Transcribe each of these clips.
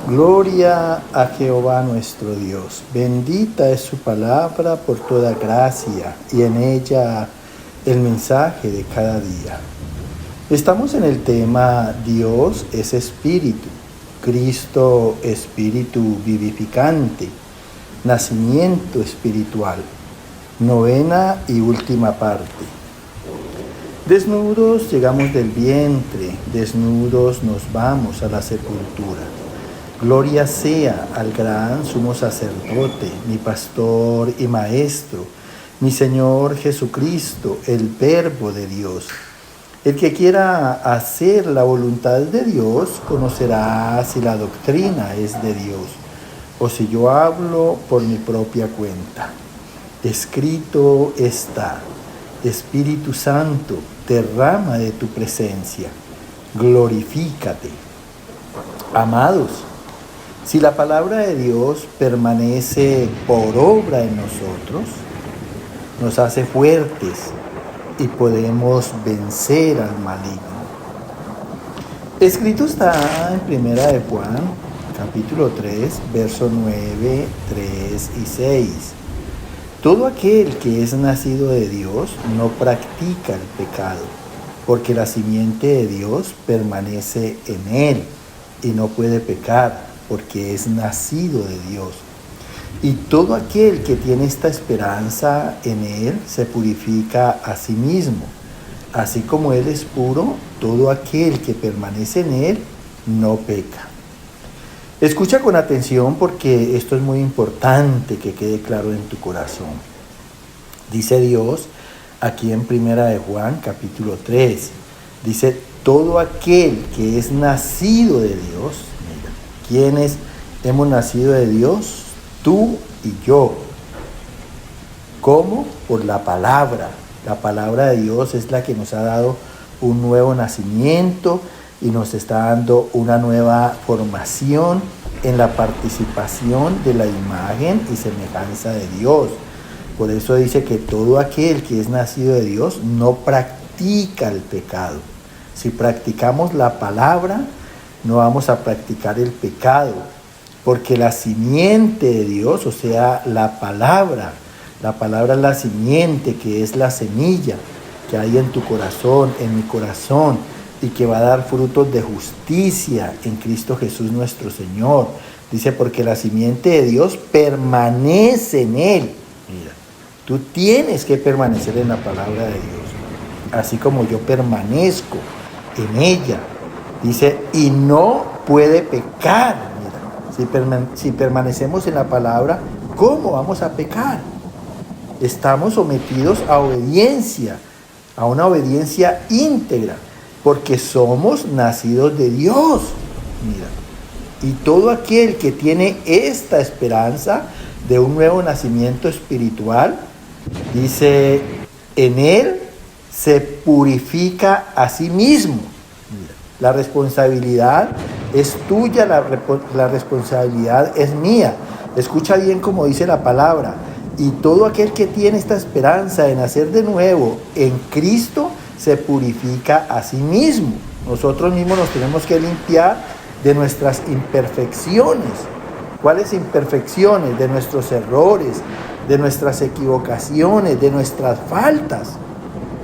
Gloria a Jehová nuestro Dios. Bendita es su palabra por toda gracia y en ella el mensaje de cada día. Estamos en el tema Dios es espíritu, Cristo espíritu vivificante, nacimiento espiritual, novena y última parte. Desnudos llegamos del vientre, desnudos nos vamos a la sepultura. Gloria sea al gran sumo sacerdote, mi pastor y maestro, mi Señor Jesucristo, el Verbo de Dios. El que quiera hacer la voluntad de Dios conocerá si la doctrina es de Dios o si yo hablo por mi propia cuenta. Escrito está: Espíritu Santo, derrama de tu presencia, glorifícate. Amados, si la palabra de Dios permanece por obra en nosotros, nos hace fuertes y podemos vencer al maligno. Escrito está en Primera de Juan, capítulo 3, versos 9, 3 y 6. Todo aquel que es nacido de Dios no practica el pecado, porque la simiente de Dios permanece en él y no puede pecar, porque es nacido de Dios. Y todo aquel que tiene esta esperanza en él se purifica a sí mismo. Así como él es puro, todo aquel que permanece en él no peca. Escucha con atención porque esto es muy importante que quede claro en tu corazón. Dice Dios aquí en Primera de Juan, capítulo 3, dice: todo aquel que es nacido de Dios. Mira, ¿quiénes hemos nacido de Dios? Tú y yo. ¿Cómo? Por la palabra. La palabra de Dios es la que nos ha dado un nuevo nacimiento y nos está dando una nueva formación en la participación de la imagen y semejanza de Dios. Por eso dice que todo aquel que es nacido de Dios no practica el pecado. Si practicamos la palabra, no vamos a practicar el pecado, porque la simiente de Dios, o sea, la palabra es la simiente, que es la semilla que hay en tu corazón, en mi corazón, y que va a dar frutos de justicia en Cristo Jesús nuestro Señor. Dice, porque la simiente de Dios permanece en él. Mira, tú tienes que permanecer en la palabra de Dios, así como yo permanezco en ella. Dice, y no puede pecar. Mira, si permanecemos en la palabra, ¿cómo vamos a pecar? Estamos sometidos a obediencia, a una obediencia íntegra, porque somos nacidos de Dios. Mira, y todo aquel que tiene esta esperanza de un nuevo nacimiento espiritual, dice, en él se purifica a sí mismo. Mira, la responsabilidad es tuya, la responsabilidad es mía. Escucha bien como dice la palabra. Y todo aquel que tiene esta esperanza de nacer de nuevo en Cristo se purifica a sí mismo. Nosotros mismos nos tenemos que limpiar de nuestras imperfecciones. ¿Cuáles imperfecciones? De nuestros errores, de nuestras equivocaciones, de nuestras faltas.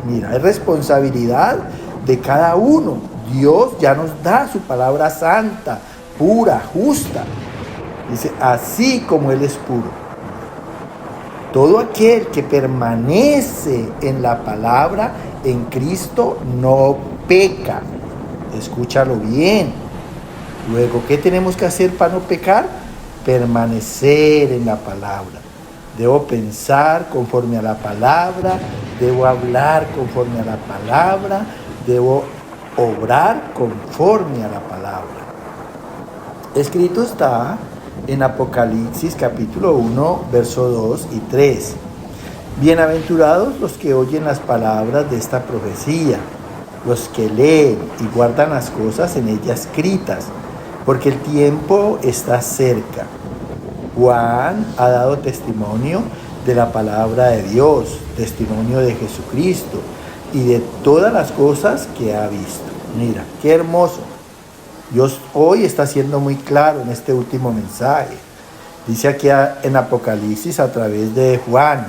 Mira, es responsabilidad de cada uno. Dios ya nos da su palabra santa, pura, justa. Dice, así como Él es puro. Todo aquel que permanece en la palabra, en Cristo, no peca. Escúchalo bien. Luego, ¿qué tenemos que hacer para no pecar? Permanecer en la palabra. Debo pensar conforme a la palabra, debo hablar conforme a la palabra, debo obrar conforme a la palabra. Escrito está en Apocalipsis capítulo 1, verso 2 y 3. Bienaventurados los que oyen las palabras de esta profecía, los que leen y guardan las cosas en ella escritas, porque el tiempo está cerca. Juan ha dado testimonio de la palabra de Dios, testimonio de Jesucristo y de todas las cosas que ha visto. Mira, qué hermoso. Dios hoy está siendo muy claro en este último mensaje. Dice aquí en Apocalipsis a través de Juan,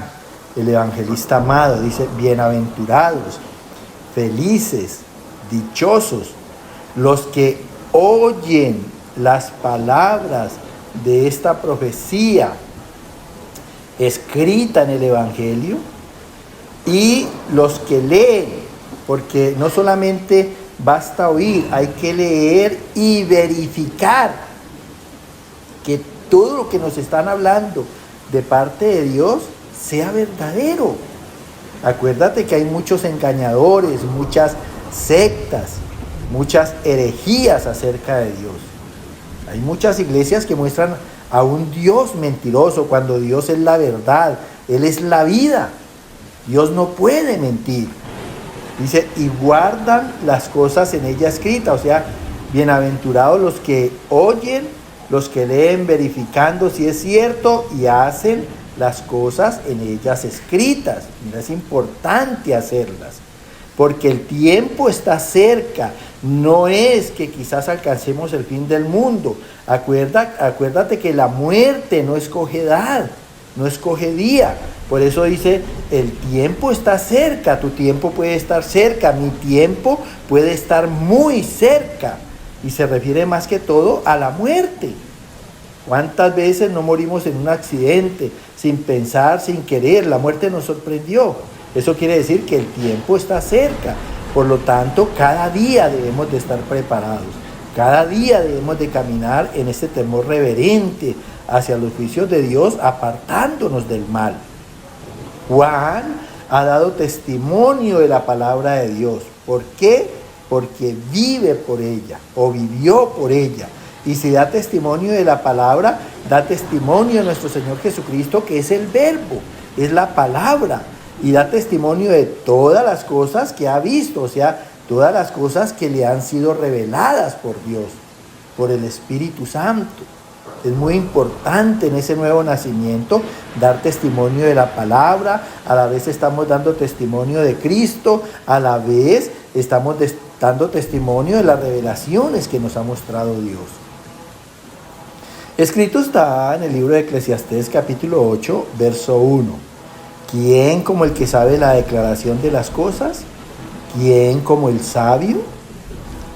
el evangelista amado, dice, bienaventurados, felices, dichosos, los que oyen las palabras de esta profecía escrita en el Evangelio y los que leen, porque no solamente basta oír, hay que leer y verificar que todo lo que nos están hablando de parte de Dios sea verdadero. Acuérdate que hay muchos engañadores, muchas sectas, muchas herejías acerca de Dios. Hay muchas iglesias que muestran a un Dios mentiroso cuando Dios es la verdad, Él es la vida. Dios no puede mentir. Dice, y guardan las cosas en ella escritas. O sea, bienaventurados los que oyen, los que leen verificando si es cierto y hacen las cosas en ellas escritas. Mira, es importante hacerlas, porque el tiempo está cerca. No es que quizás alcancemos el fin del mundo. Acuérdate que la muerte no escoge edad, no escoge día. Por eso dice, el tiempo está cerca, tu tiempo puede estar cerca, mi tiempo puede estar muy cerca. Y se refiere más que todo a la muerte. ¿Cuántas veces no morimos en un accidente, sin pensar, sin querer? La muerte nos sorprendió. Eso quiere decir que el tiempo está cerca. Por lo tanto, cada día debemos de estar preparados. Cada día debemos de caminar en este temor reverente hacia los juicios de Dios, apartándonos del mal. Juan ha dado testimonio de la palabra de Dios. ¿Por qué? Porque vive por ella o vivió por ella. Y si da testimonio de la palabra, da testimonio de nuestro Señor Jesucristo, que es el verbo, es la palabra. Y da testimonio de todas las cosas que ha visto, o sea, todas las cosas que le han sido reveladas por Dios, por el Espíritu Santo. Es muy importante en ese nuevo nacimiento dar testimonio de la palabra. A la vez estamos dando testimonio de Cristo, a la vez estamos dando testimonio de las revelaciones que nos ha mostrado Dios. Escrito está en el libro de Eclesiastés capítulo 8, verso 1. ¿Quién como el que sabe la declaración de las cosas? ¿Quién como el sabio?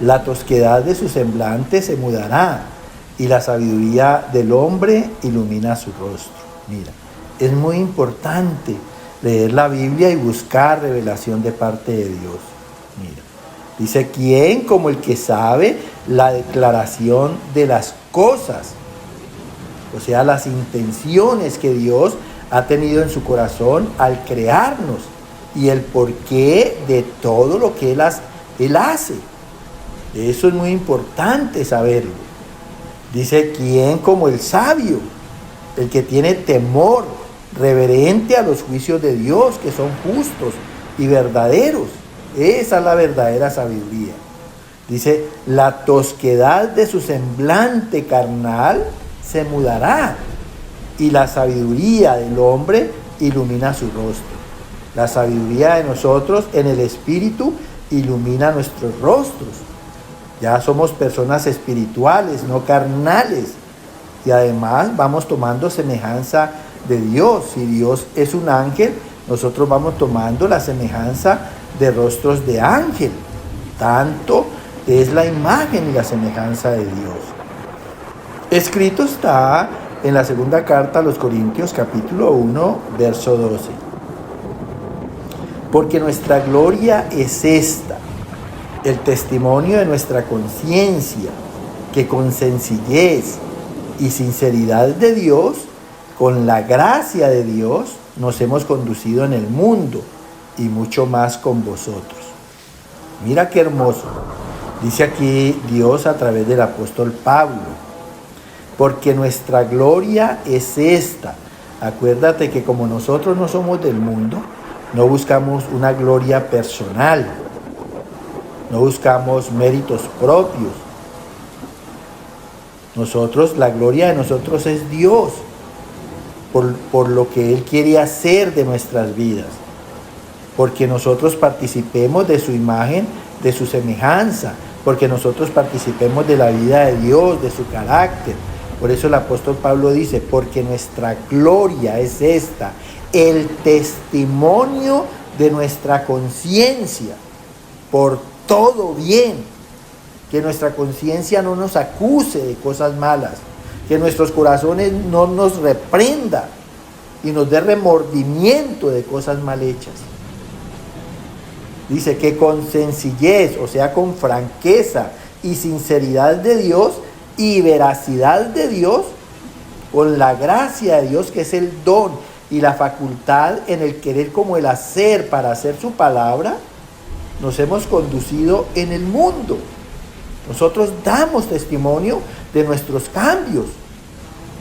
La tosquedad de su semblante se mudará, y la sabiduría del hombre ilumina su rostro. Mira, es muy importante leer la Biblia y buscar revelación de parte de Dios. Mira, dice, ¿quién como el que sabe la declaración de las cosas? O sea, las intenciones que Dios ha tenido en su corazón al crearnos y el porqué de todo lo que Él hace. Eso es muy importante saberlo. Dice, ¿quién como el sabio? El que tiene temor reverente a los juicios de Dios, que son justos y verdaderos. Esa es la verdadera sabiduría. Dice, la tosquedad de su semblante carnal se mudará, y la sabiduría del hombre ilumina su rostro. La sabiduría de nosotros en el Espíritu ilumina nuestros rostros. Ya somos personas espirituales, no carnales. Y además vamos tomando semejanza de Dios. Si Dios es un ángel, nosotros vamos tomando la semejanza de rostros de ángel. Tanto es la imagen y la semejanza de Dios. Escrito está en la segunda carta a los Corintios, capítulo 1, verso 12. Porque nuestra gloria es esta, el testimonio de nuestra conciencia, que con sencillez y sinceridad de Dios, con la gracia de Dios, nos hemos conducido en el mundo, y mucho más con vosotros. Mira qué hermoso. Dice aquí Dios a través del apóstol Pablo. Porque nuestra gloria es esta. Acuérdate que como nosotros no somos del mundo, no buscamos una gloria personal, no buscamos méritos propios. La gloria de nosotros es Dios, por lo que Él quiere hacer de nuestras vidas. Porque nosotros participemos de su imagen, de su semejanza, porque nosotros participemos de la vida de Dios, de su carácter. Por eso el apóstol Pablo dice, porque nuestra gloria es esta, el testimonio de nuestra conciencia, por todo bien, que nuestra conciencia no nos acuse de cosas malas, que nuestros corazones no nos reprenda y nos dé remordimiento de cosas mal hechas. Dice que con sencillez, o sea, con franqueza y sinceridad de Dios y veracidad de Dios, con la gracia de Dios que es el don y la facultad en el querer como el hacer para hacer su palabra, nos hemos conducido en el mundo. Nosotros damos testimonio de nuestros cambios,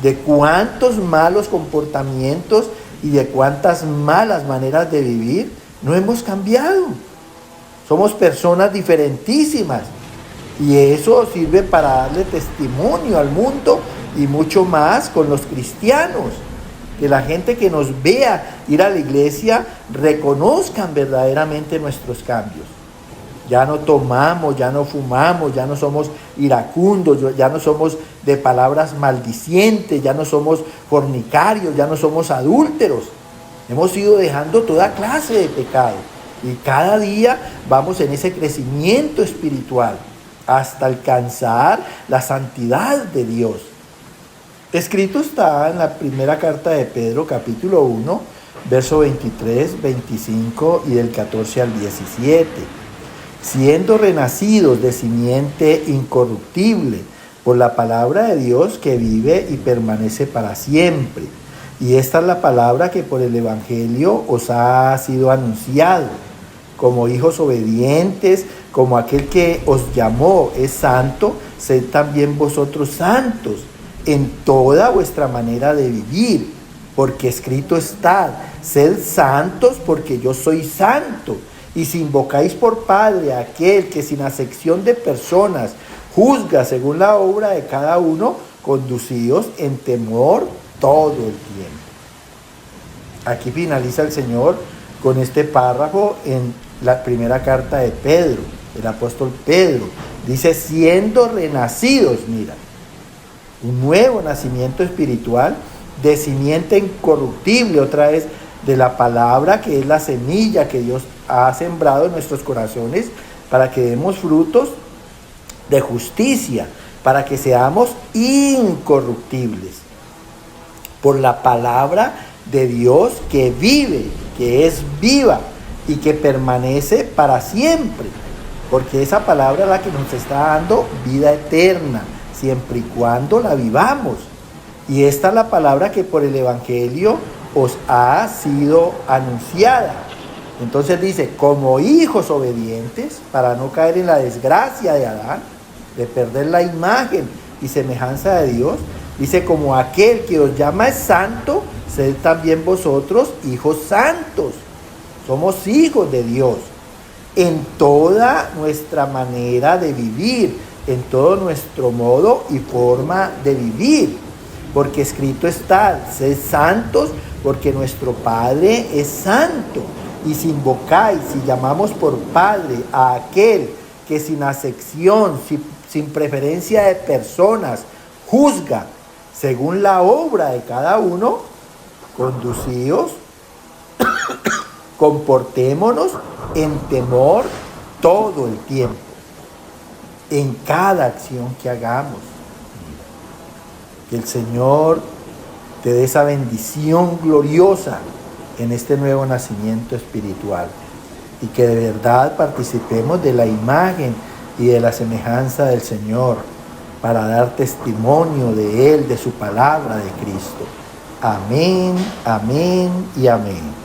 de cuántos malos comportamientos y de cuántas malas maneras de vivir no hemos cambiado. Somos personas diferentísimas y eso sirve para darle testimonio al mundo y mucho más con los cristianos. Que la gente que nos vea ir a la iglesia reconozcan verdaderamente nuestros cambios. Ya no tomamos, ya no fumamos, ya no somos iracundos, ya no somos de palabras maldicientes, ya no somos fornicarios, ya no somos adúlteros. Hemos ido dejando toda clase de pecado y cada día vamos en ese crecimiento espiritual hasta alcanzar la santidad de Dios. Escrito está en la primera carta de Pedro, capítulo 1, verso 23, 25 y del 14 al 17. Siendo renacidos de simiente incorruptible por la palabra de Dios que vive y permanece para siempre. Y esta es la palabra que por el Evangelio os ha sido anunciado. Como hijos obedientes, como aquel que os llamó es santo, sed también vosotros santos en toda vuestra manera de vivir, porque escrito está, sed santos porque yo soy santo. Y si invocáis por Padre a aquel que sin acepción de personas juzga según la obra de cada uno, conducíos en temor todo el tiempo. Aquí finaliza el Señor con este párrafo en la primera carta de Pedro, el apóstol Pedro. Dice, siendo renacidos, mira, un nuevo nacimiento espiritual de simiente incorruptible, otra vez de la palabra que es la semilla que Dios ha sembrado en nuestros corazones para que demos frutos de justicia, para que seamos incorruptibles por la palabra de Dios que vive, que es viva y que permanece para siempre, porque esa palabra es la que nos está dando vida eterna, siempre y cuando la vivamos. Y esta es la palabra que por el Evangelio os ha sido anunciada. Entonces dice, como hijos obedientes, para no caer en la desgracia de Adán, de perder la imagen y semejanza de Dios, dice, como aquel que os llama es santo, sed también vosotros hijos santos. Somos hijos de Dios en toda nuestra manera de vivir, en todo nuestro modo y forma de vivir. Porque escrito está, sed santos, porque nuestro Padre es santo. Y si invocáis, si llamamos por Padre a aquel que sin acepción, sin preferencia de personas, juzga según la obra de cada uno, conducíos, comportémonos en temor todo el tiempo, en cada acción que hagamos. Que el Señor te dé esa bendición gloriosa en este nuevo nacimiento espiritual y que de verdad participemos de la imagen y de la semejanza del Señor para dar testimonio de Él, de su palabra, de Cristo. Amén, amén y amén.